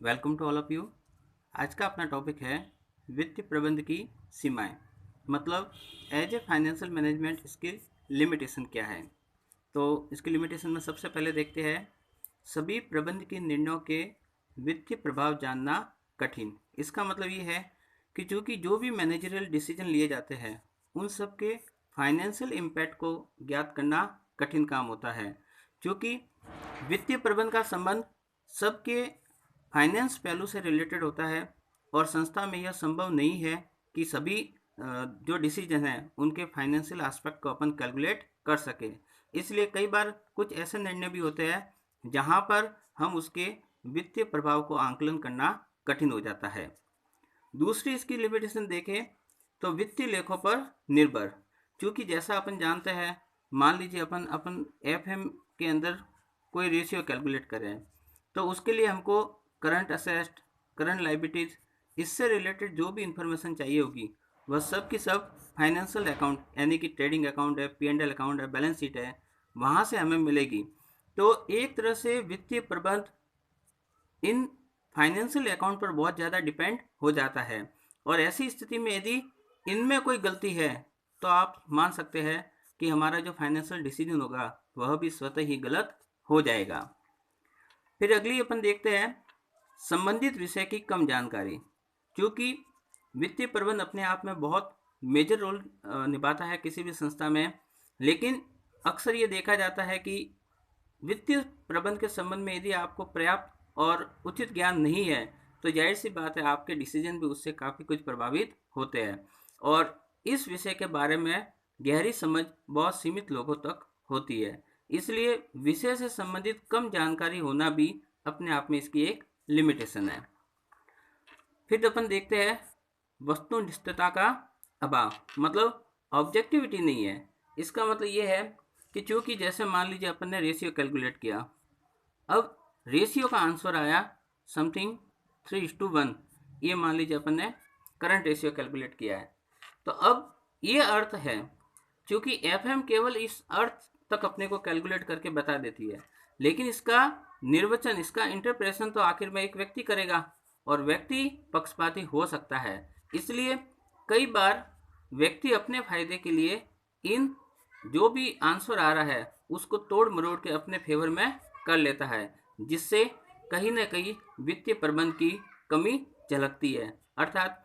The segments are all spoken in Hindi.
Welcome to all of you. आज का अपना टॉपिक है वित्तीय प्रबंध की सीमाएं, मतलब एज ए फाइनेंशियल मैनेजमेंट इसकी लिमिटेशन क्या है। तो इसकी लिमिटेशन में सबसे पहले देखते हैं सभी प्रबंध के निर्णयों के वित्तीय प्रभाव जानना कठिन। इसका मतलब ये है कि चूँकि जो भी मैनेजरियल डिसीजन लिए जाते हैं उन सब के फाइनेंशियल इम्पैक्ट को ज्ञात करना कठिन काम होता है, क्योंकि वित्तीय प्रबंध का संबंध सबके फाइनेंस पहलू से रिलेटेड होता है और संस्था में यह संभव नहीं है कि सभी जो डिसीजन हैं उनके फाइनेंशियल एस्पेक्ट को अपन कैलकुलेट कर सके। इसलिए कई बार कुछ ऐसे निर्णय भी होते हैं जहां पर हम उसके वित्तीय प्रभाव को आंकलन करना कठिन हो जाता है। दूसरी इसकी लिमिटेशन देखें तो वित्तीय लेखों पर निर्भर, क्योंकि जैसा अपन जानते हैं, मान लीजिए अपन अपन एफएम के अंदर कोई रेशियो कैलकुलेट करें तो उसके लिए हमको करंट असेस्ट, करंट लाइबिलिटीज, इससे रिलेटेड जो भी इंफॉर्मेशन चाहिए होगी वह सब की सब फाइनेंशियल अकाउंट यानी कि ट्रेडिंग अकाउंट है, P&L अकाउंट है, बैलेंस शीट है, वहाँ से हमें मिलेगी। तो एक तरह से वित्तीय प्रबंध इन फाइनेंशियल अकाउंट पर बहुत ज़्यादा डिपेंड हो जाता है और ऐसी स्थिति में यदि इनमें कोई गलती है तो आप मान सकते हैं कि हमारा जो फाइनेंशियल डिसीजन होगा वह भी स्वतः ही गलत हो जाएगा। फिर अगली अपन देखते हैं संबंधित विषय की कम जानकारी, क्योंकि वित्तीय प्रबंध अपने आप में बहुत मेजर रोल निभाता है किसी भी संस्था में, लेकिन अक्सर ये देखा जाता है कि वित्तीय प्रबंध के संबंध में यदि आपको पर्याप्त और उचित ज्ञान नहीं है तो जाहिर सी बात है आपके डिसीजन भी उससे काफ़ी कुछ प्रभावित होते हैं और इस विषय के बारे में गहरी समझ बहुत सीमित लोगों तक होती है। इसलिए विषय से संबंधित कम जानकारी होना भी अपने आप में इसकी एक लिमिटेशन है। फिर अपन देखते हैं वस्तुनिष्ठता का अभाव, मतलब ऑब्जेक्टिविटी नहीं है। इसका मतलब ये है कि चूँकि जैसे मान लीजिए अपन ने रेशियो कैलकुलेट किया, अब रेशियो का आंसर आया समथिंग 3:1, ये मान लीजिए अपन ने करंट रेशियो कैलकुलेट किया है। तो अब ये अर्थ है, क्योंकि एफएम केवल इस अर्थ तक अपने को कैलकुलेट करके बता देती है, लेकिन इसका निर्वचन, इसका इंटरप्रेशन तो आखिर में एक व्यक्ति करेगा और व्यक्ति पक्षपाती हो सकता है। इसलिए कई बार व्यक्ति अपने फायदे के लिए इन जो भी आंसर आ रहा है उसको तोड़ मरोड़ के अपने फेवर में कर लेता है, जिससे कहीं ना कहीं वित्तीय प्रबंध की कमी झलकती है। अर्थात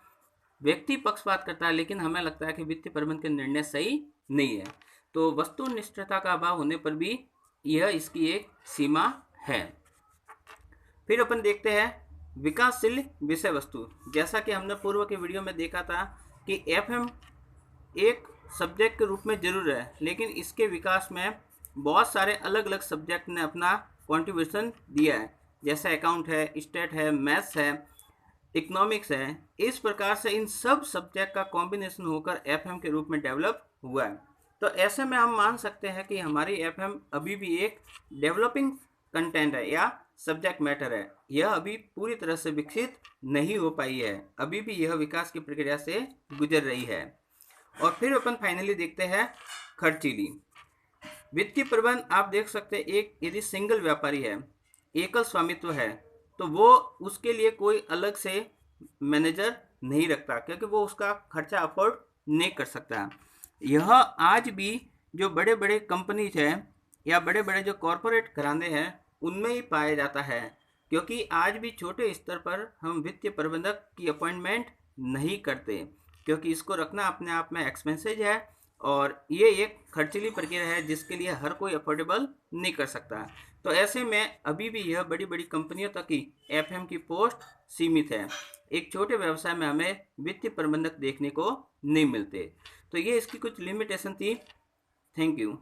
व्यक्ति पक्षपात करता है लेकिन हमें लगता है कि वित्तीय प्रबंध के निर्णय सही नहीं है। तो वस्तुनिष्ठता का अभाव होने पर भी यह इसकी एक सीमा है। फिर अपन देखते हैं विकासशील विषय वस्तु। जैसा कि हमने पूर्व के वीडियो में देखा था कि एफएम एक सब्जेक्ट के रूप में जरूर है, लेकिन इसके विकास में बहुत सारे अलग अलग सब्जेक्ट ने अपना कंट्रीब्यूशन दिया है, जैसे अकाउंट है, स्टेट है, मैथ्स है, इकोनॉमिक्स है। इस प्रकार से इन सब सब्जेक्ट का कॉम्बिनेशन होकर एफएम के रूप में डेवलप हुआ है। तो ऐसे में हम मान सकते हैं कि हमारी एफएम अभी भी एक डेवलपिंग कंटेंट है या सब्जेक्ट मैटर है। यह अभी पूरी तरह से विकसित नहीं हो पाई है, अभी भी यह विकास की प्रक्रिया से गुजर रही है। और फिर अपन फाइनली देखते हैं खर्चीली वित्तीय प्रबंध। आप देख सकते हैं, एक यदि सिंगल व्यापारी है, एकल स्वामित्व है, तो वो उसके लिए कोई अलग से मैनेजर नहीं रखता, क्योंकि वो उसका खर्चा अफोर्ड नहीं कर सकता। यह आज भी जो बड़े बड़े कंपनीज हैं या बड़े बड़े जो कॉरपोरेट घराने हैं उनमें ही पाया जाता है, क्योंकि आज भी छोटे स्तर पर हम वित्तीय प्रबंधक की अपॉइंटमेंट नहीं करते, क्योंकि इसको रखना अपने आप में एक्सपेंसेज है और ये एक खर्चीली प्रक्रिया है जिसके लिए हर कोई अफोर्डेबल नहीं कर सकता। तो ऐसे में अभी भी यह बड़ी बड़ी कंपनियों तक ही एफएम की पोस्ट सीमित है। एक छोटे व्यवसाय में हमें वित्तीय प्रबंधक देखने को नहीं मिलते। तो ये इसकी कुछ लिमिटेशन थी। Thank you.